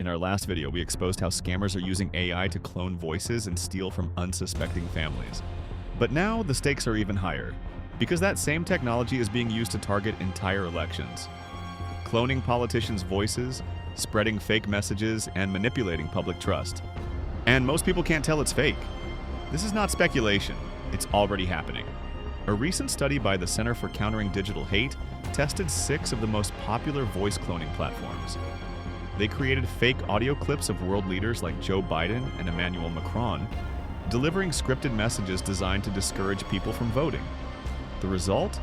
In our last video, we exposed how scammers are using AI to clone voices and steal from unsuspecting families. But now the stakes are even higher, because that same technology is being used to target entire elections. Cloning politicians' voices, spreading fake messages, and manipulating public trust. And most people can't tell it's fake. This is not speculation, it's already happening. A recent study by the Center for Countering Digital Hate tested 6 of the most popular voice cloning platforms. They created fake audio clips of world leaders like Joe Biden and Emmanuel Macron, delivering scripted messages designed to discourage people from voting. The result?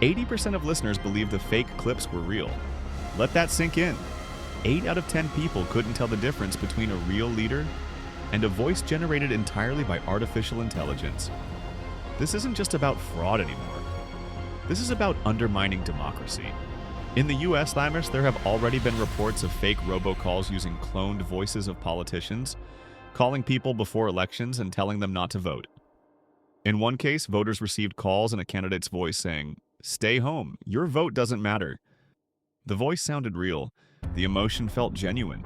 80% of listeners believed the fake clips were real. Let that sink in. 8 out of 10 people couldn't tell the difference between a real leader and a voice generated entirely by artificial intelligence. This isn't just about fraud anymore. This is about undermining democracy. In the US, Lammers, there have already been reports of fake robocalls using cloned voices of politicians, calling people before elections and telling them not to vote. In one case, voters received calls in a candidate's voice saying, "Stay home, your vote doesn't matter." The voice sounded real, the emotion felt genuine,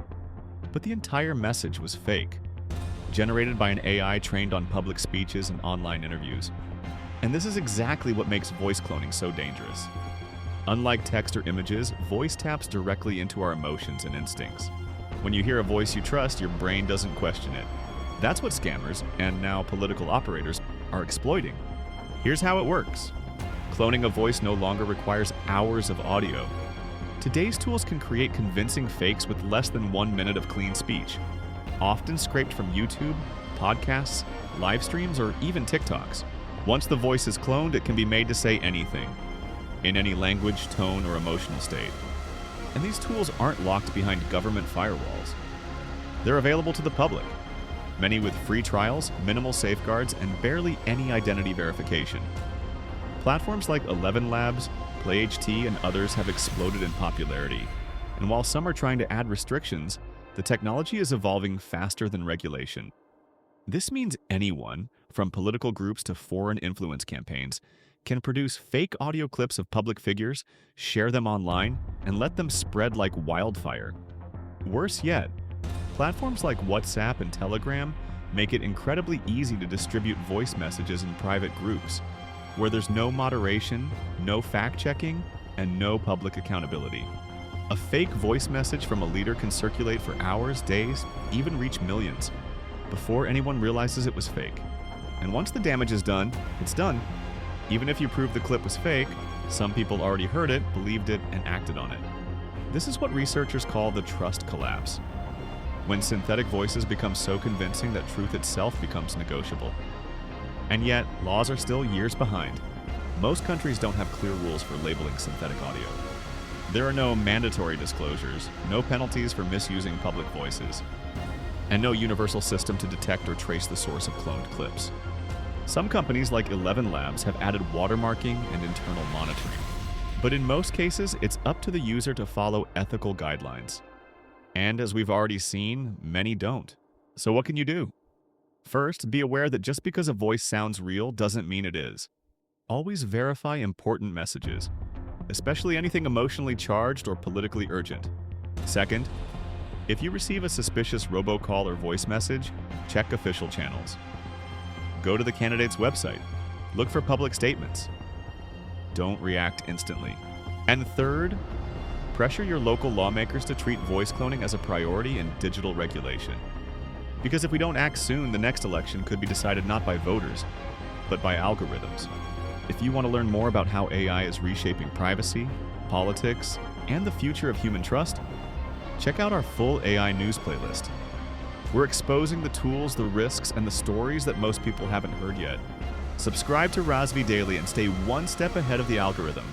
but the entire message was fake, generated by an AI trained on public speeches and online interviews. And this is exactly what makes voice cloning so dangerous. Unlike text or images, voice taps directly into our emotions and instincts. When you hear a voice you trust, your brain doesn't question it. That's what scammers, and now political operators, are exploiting. Here's how it works. Cloning a voice no longer requires hours of audio. Today's tools can create convincing fakes with less than 1 minute of clean speech, often scraped from YouTube, podcasts, live streams, or even TikToks. Once the voice is cloned, it can be made to say anything, in any language, tone, or emotional state. And these tools aren't locked behind government firewalls. They're available to the public, many with free trials, minimal safeguards, and barely any identity verification. Platforms like 11 Labs, PlayHT, and others have exploded in popularity. And while some are trying to add restrictions, the technology is evolving faster than regulation. This means anyone, from political groups to foreign influence campaigns, can produce fake audio clips of public figures, share them online, and let them spread like wildfire. Worse yet, platforms like WhatsApp and Telegram make it incredibly easy to distribute voice messages in private groups, where there's no moderation, no fact-checking, and no public accountability. A fake voice message from a leader can circulate for hours, days, even reach millions, before anyone realizes it was fake. And once the damage is done, it's done. Even if you prove the clip was fake, some people already heard it, believed it, and acted on it. This is what researchers call the trust collapse, when synthetic voices become so convincing that truth itself becomes negotiable. And yet, laws are still years behind. Most countries don't have clear rules for labeling synthetic audio. There are no mandatory disclosures, no penalties for misusing public voices, and no universal system to detect or trace the source of cloned clips. Some companies like 11 Labs have added watermarking and internal monitoring. But in most cases, it's up to the user to follow ethical guidelines. And as we've already seen, many don't. So what can you do? First, be aware that just because a voice sounds real doesn't mean it is. Always verify important messages, especially anything emotionally charged or politically urgent. Second, if you receive a suspicious robocall or voice message, check official channels. Go to the candidate's website. Look for public statements. Don't react instantly. And third, pressure your local lawmakers to treat voice cloning as a priority in digital regulation. Because if we don't act soon, the next election could be decided not by voters, but by algorithms. If you want to learn more about how AI is reshaping privacy, politics, and the future of human trust, check out our full AI news playlist. We're exposing the tools, the risks, and the stories that most people haven't heard yet. Subscribe to Razvi Daily and stay one step ahead of the algorithm.